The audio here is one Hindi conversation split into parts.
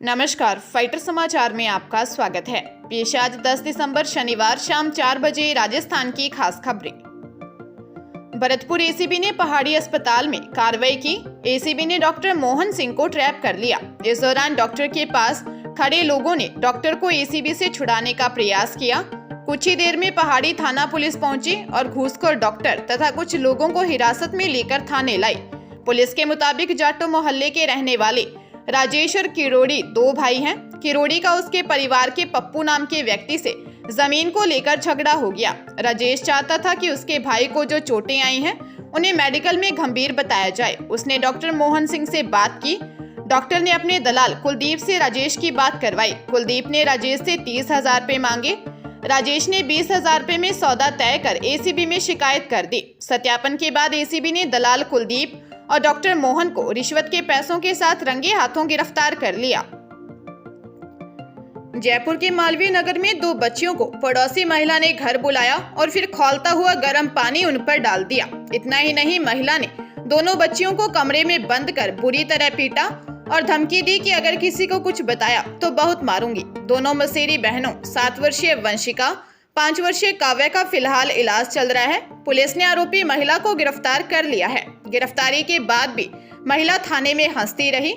नमस्कार, फाइटर समाचार में आपका स्वागत है। पेश आज 10 दिसंबर शनिवार शाम 4 बजे राजस्थान की खास खबरें। भरतपुर एसीबी ने पहाड़ी अस्पताल में कार्रवाई की। एसीबी ने डॉक्टर मोहन सिंह को ट्रैप कर लिया। इस दौरान डॉक्टर के पास खड़े लोगों ने डॉक्टर को एसीबी से छुड़ाने का प्रयास किया। कुछ ही देर में पहाड़ी थाना पुलिस पहुंची और घूसखोर डॉक्टर तथा कुछ लोगों को हिरासत में लेकर थाने लाई। पुलिस के मुताबिक जाटो मोहल्ले के रहने वाले राजेश और किरोड़ी दो भाई हैं। किरोड़ी का उसके परिवार के पप्पू नाम के व्यक्ति से जमीन को लेकर झगड़ा हो गया। राजेश चाहता था कि उसके भाई को जो चोटें आई हैं उन्हें मेडिकल में गंभीर बताया जाए। उसने डॉक्टर मोहन सिंह से बात की। डॉक्टर ने अपने दलाल कुलदीप से राजेश की बात करवाई। कुलदीप ने राजेश से 30,000 रुपए मांगे। राजेश ने 20,000 रुपए में सौदा तय कर एसीबी में शिकायत कर दी। सत्यापन के बाद एसीबी ने दलाल कुलदीप और डॉक्टर मोहन को रिश्वत के पैसों के साथ रंगे हाथों गिरफ्तार कर लिया। जयपुर के मालवीय नगर में दो बच्चियों को पड़ोसी महिला ने घर बुलाया और फिर खौलता हुआ गर्म पानी उन पर डाल दिया। इतना ही नहीं, महिला ने दोनों बच्चियों को कमरे में बंद कर बुरी तरह पीटा और धमकी दी कि अगर किसी को कुछ बताया तो बहुत मारूंगी। दोनों मसेरी बहनों 7 वर्षीय वंशिका, 5 वर्षीय काव्या का फिलहाल इलाज चल रहा है। पुलिस ने आरोपी महिला को गिरफ्तार कर लिया है। गिरफ्तारी के बाद भी महिला थाने में हंसती रही।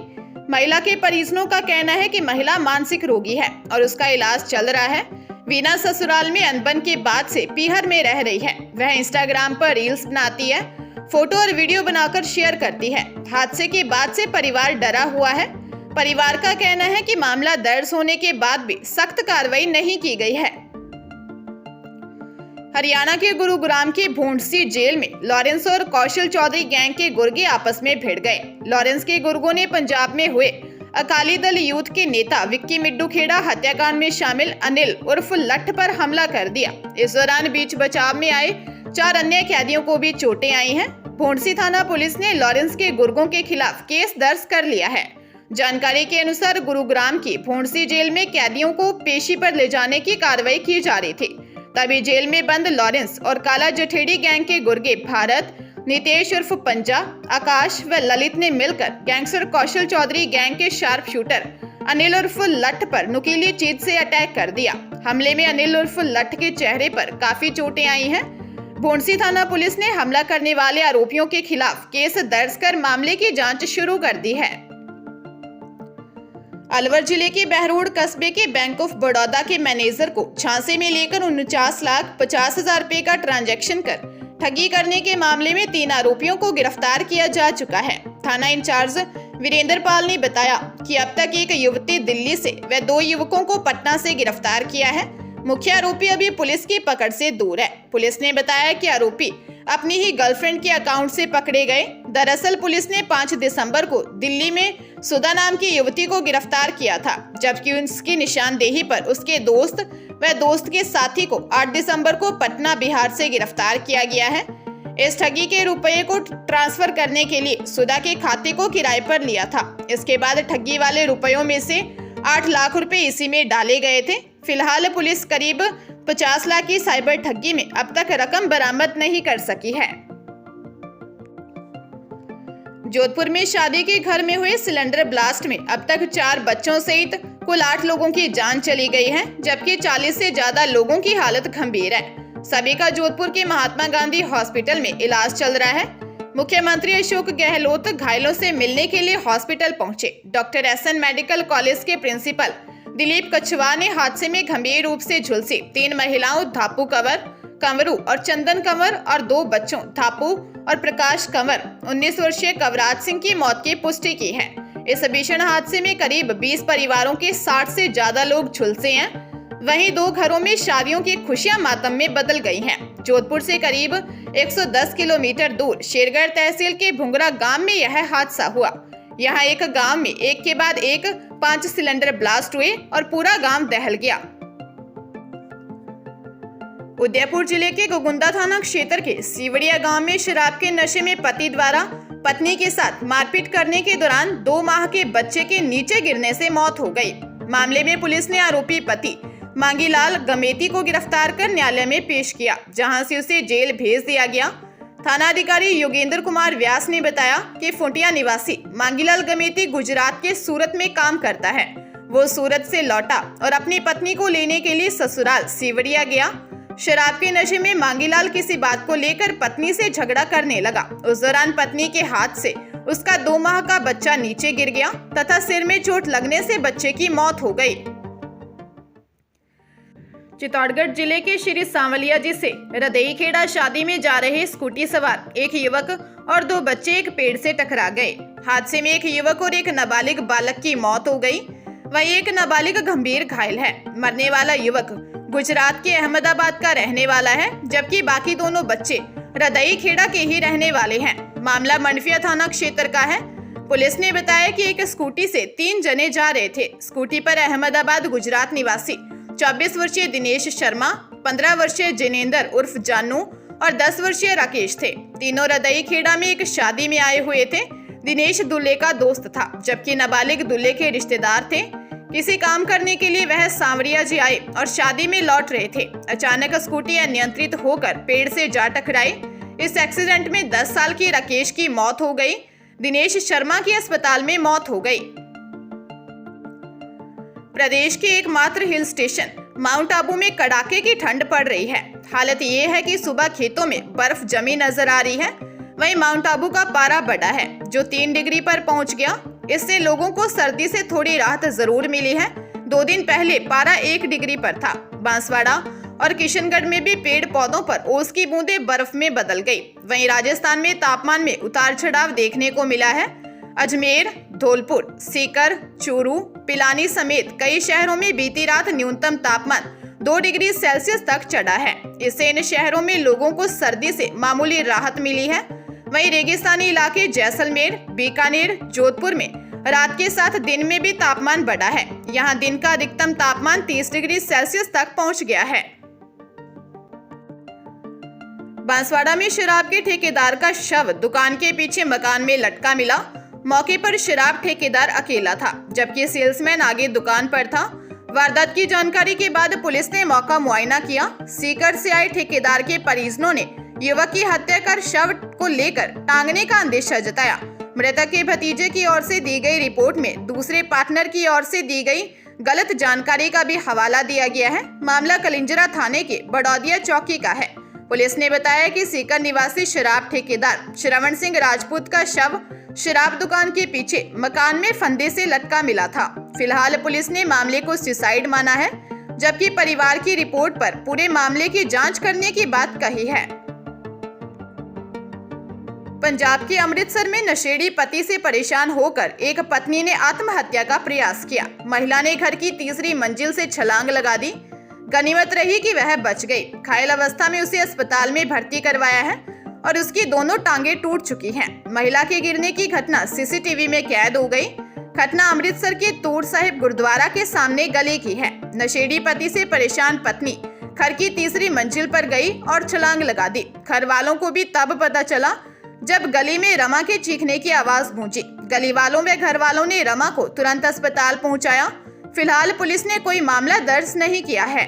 महिला के परिजनों का कहना है कि महिला मानसिक रोगी है और उसका इलाज चल रहा है। वीना ससुराल में अनबन के बाद से पीहर में रह रही है। वह इंस्टाग्राम पर रील्स बनाती है, फोटो और वीडियो बनाकर शेयर करती है। हादसे के बाद से परिवार डरा हुआ है। परिवार का कहना है कि मामला दर्ज होने के बाद भी सख्त कार्रवाई नहीं की गई है। हरियाणा के गुरुग्राम की भूंडसी जेल में लॉरेंस और कौशल चौधरी गैंग के गुर्गे आपस में भिड़ गए। लॉरेंस के गुर्गों ने पंजाब में हुए अकाली दल यूथ के नेता विक्की मिड्डू खेड़ा हत्याकांड में शामिल अनिल उर्फ लठ पर हमला कर दिया। इस दौरान बीच बचाव में आए 4 अन्य कैदियों को भी चोटें आई हैं। भूंडसी थाना पुलिस ने लॉरेंस के गुर्गों के खिलाफ केस दर्ज कर लिया है। जानकारी के अनुसार गुरुग्राम की भूंडसी जेल में कैदियों को पेशी पर ले जाने की कार्रवाई की जा रही थी। तभी जेल में बंद लॉरेंस और काला जठेड़ी गैंग के गुर्गे भारत, नितेश उर्फ पंजा, आकाश व ललित ने मिलकर गैंगस्टर कौशल चौधरी गैंग के शार्प शूटर अनिल उर्फ लठ पर नुकीली चीज से अटैक कर दिया। हमले में अनिल उर्फ लठ के चेहरे पर काफी चोटें आई हैं। भूंडसी थाना पुलिस ने हमला करने वाले आरोपियों के खिलाफ केस दर्ज कर मामले की जांच शुरू कर दी है। अलवर जिले के बहरोड कस्बे के बैंक ऑफ बड़ौदा के मैनेजर को झांसे में लेकर 49,50,000 रुपए का ट्रांजैक्शन कर ठगी करने के मामले में 3 आरोपियों को गिरफ्तार किया जा चुका है। थाना इंचार्ज वीरेंद्र पाल ने बताया कि अब तक एक युवती दिल्ली से व 2 युवकों को पटना से गिरफ्तार किया है। मुख्य आरोपी अभी पुलिस की पकड़ से दूर है। पुलिस ने बताया कि आरोपी अपनी ही गर्लफ्रेंड के अकाउंट से पकड़े गए। दरअसल पुलिस ने 5 दिसंबर को दिल्ली में सुधा नाम की युवती को गिरफ्तार किया था, जबकि उसकी निशानदेही पर उसके दोस्त व दोस्त के साथी को 8 दिसंबर को पटना बिहार से गिरफ्तार किया गया है। इस ठगी के रुपये को ट्रांसफर करने के लिए सुधा के खाते को किराए पर लिया था। इसके बाद ठगी वाले रुपयों में से 8 लाख रुपए इसी में डाले गए थे। फिलहाल पुलिस करीब 50 लाख की साइबर ठगी में अब तक रकम बरामद नहीं कर सकी है। जोधपुर में शादी के घर में हुए सिलेंडर ब्लास्ट में अब तक 4 बच्चों सहित कुल 8 लोगों की जान चली गई है, जबकि 40 से ज्यादा लोगों की हालत गंभीर है। सभी का जोधपुर के महात्मा गांधी हॉस्पिटल में इलाज चल रहा है। मुख्यमंत्री अशोक गहलोत घायलों से मिलने के लिए हॉस्पिटल पहुंचे। डॉक्टर एसएन मेडिकल कॉलेज के प्रिंसिपल दिलीप कछवा ने हादसे में गंभीर रूप से झुलसी 3 महिलाओं धापू कंवरू और चंदन कंवर और 2 बच्चों धापू और प्रकाश कंवर 19 वर्षीय कवराज सिंह की मौत की पुष्टि की है। इस भीषण हादसे में करीब 20 परिवारों के 60 से ज्यादा लोग झुलसे हैं। वहीं 2 घरों में शादियों की खुशियां मातम में बदल गई हैं। जोधपुर से करीब 110 किलोमीटर दूर शेरगढ़ तहसील के भुंगरा गांव में यह हादसा हुआ। यहाँ एक गांव में एक के बाद एक 5 सिलेंडर ब्लास्ट हुए और पूरा गांव दहल गया। उदयपुर जिले के गोगुंदा थाना क्षेत्र के सीवड़िया गांव में शराब के नशे में पति द्वारा पत्नी के साथ मारपीट करने के दौरान 2 माह के बच्चे के नीचे गिरने से मौत हो गई। मामले में पुलिस ने आरोपी पति मांगीलाल गमेती को गिरफ्तार कर न्यायालय में पेश किया, जहां से उसे जेल भेज दिया गया। थाना अधिकारी योगेंद्र कुमार व्यास ने बताया कि फुटिया निवासी मांगीलाल गमेती गुजरात के सूरत में काम करता है। वो सूरत से लौटा और अपनी पत्नी को लेने के लिए ससुराल सीवड़िया गया। शराब के नशे में मांगीलाल किसी बात को लेकर पत्नी से झगड़ा करने लगा। उस दौरान पत्नी के हाथ से उसका 2 माह का बच्चा नीचे गिर गया तथा सिर में चोट लगने से बच्चे की मौत हो गई। चित्तौड़गढ़ जिले के श्री सांवलियाजी से रदईखेड़ा शादी में जा रहे स्कूटी सवार एक युवक और 2 बच्चे एक पेड़ से टकरा गए। हादसे में एक युवक और एक नाबालिग बालक की मौत हो गई, वहीं एक नाबालिग गंभीर घायल है। मरने वाला युवक गुजरात के अहमदाबाद का रहने वाला है, जबकि बाकी दोनों बच्चे रदईखेड़ा के ही रहने वाले हैं। मामला मंडफिया थाना क्षेत्र का है। पुलिस ने बताया कि एक स्कूटी से 3 जने जा रहे थे। स्कूटी पर अहमदाबाद गुजरात निवासी 24 वर्षीय दिनेश शर्मा, 15 वर्षीय जिनेंद्र उर्फ जानू और 10 वर्षीय राकेश थे। तीनों रदईखेड़ा में एक शादी में आए हुए थे। दिनेश दूल्हे का दोस्त था, जबकि नाबालिग दूल्हे के रिश्तेदार थे। किसी काम करने के लिए वह सांवरियाजी आए और शादी में लौट रहे थे। अचानक स्कूटी अनियंत्रित होकर पेड़ से जा टकराई। इस एक्सीडेंट में 10 साल की राकेश की मौत हो गई। दिनेश शर्मा की अस्पताल में मौत हो गई। प्रदेश के एकमात्र हिल स्टेशन माउंट आबू में कड़ाके की ठंड पड़ रही है। हालत ये है कि सुबह खेतों में बर्फ जमी नजर आ रही है। वहीं माउंट आबू का पारा बढ़ा है, जो 3 डिग्री पर पहुंच गया। इससे लोगों को सर्दी से थोड़ी राहत जरूर मिली है। 2 दिन पहले पारा 1 डिग्री पर था। बांसवाड़ा और किशनगढ़ में भी पेड़ पौधों पर ओस की बूंदें बर्फ में बदल गई। वहीं राजस्थान में तापमान में उतार चढ़ाव देखने को मिला है। अजमेर, धौलपुर, सीकर, चूरू, पिलानी समेत कई शहरों में बीती रात न्यूनतम तापमान 2 डिग्री सेल्सियस तक चढ़ा है। इससे इन शहरों में लोगों को सर्दी से मामूली राहत मिली है। वहीं रेगिस्तानी इलाके जैसलमेर, बीकानेर, जोधपुर में रात के साथ दिन में भी तापमान बढ़ा है। यहाँ दिन का अधिकतम तापमान 30 डिग्री सेल्सियस तक पहुँच गया है। बांसवाड़ा में शराब के ठेकेदार का शव दुकान के पीछे मकान में लटका मिला। मौके पर शराब ठेकेदार अकेला था, जबकि सेल्समैन आगे दुकान पर था। वारदात की जानकारी के बाद पुलिस ने मौका मुआयना किया। सीकर से आए ठेकेदार के परिजनों ने युवक की हत्या कर शव को लेकर टांगने का अंदेशा जताया। मृतक के भतीजे की ओर से दी गई रिपोर्ट में दूसरे पार्टनर की ओर से दी गई गलत जानकारी का भी हवाला दिया गया है। मामला कलिंजरा थाने के बड़ौदिया चौकी का है। पुलिस ने बताया कि सीकर निवासी शराब ठेकेदार श्रवण सिंह राजपूत का शव शराब दुकान के पीछे मकान में फंदे से लटका मिला था। फिलहाल पुलिस ने मामले को सुसाइड माना है, जबकि परिवार की रिपोर्ट पर पूरे मामले की जांच करने की बात कही है। पंजाब के अमृतसर में नशेड़ी पति से परेशान होकर एक पत्नी ने आत्महत्या का प्रयास किया। महिला ने घर की 3री मंजिल से छलांग लगा दी। गनीमत रही कि वह बच गई। घायल अवस्था में उसे अस्पताल में भर्ती करवाया है और उसकी दोनों टांगे टूट चुकी हैं। महिला के गिरने की घटना सीसीटीवी में कैद हो गई। घटना अमृतसर के तोड़ साहिब गुरुद्वारा के सामने गली की है। नशेड़ी पति से परेशान पत्नी घर की 3री मंजिल पर गई और छलांग लगा दी। घर वालों को भी तब पता चला जब गली में रमा के चीखने की आवाज गूंजी। गली वालों व घर वालों ने रमा को तुरंत अस्पताल पहुंचाया। फिलहाल पुलिस ने कोई मामला दर्ज नहीं किया है।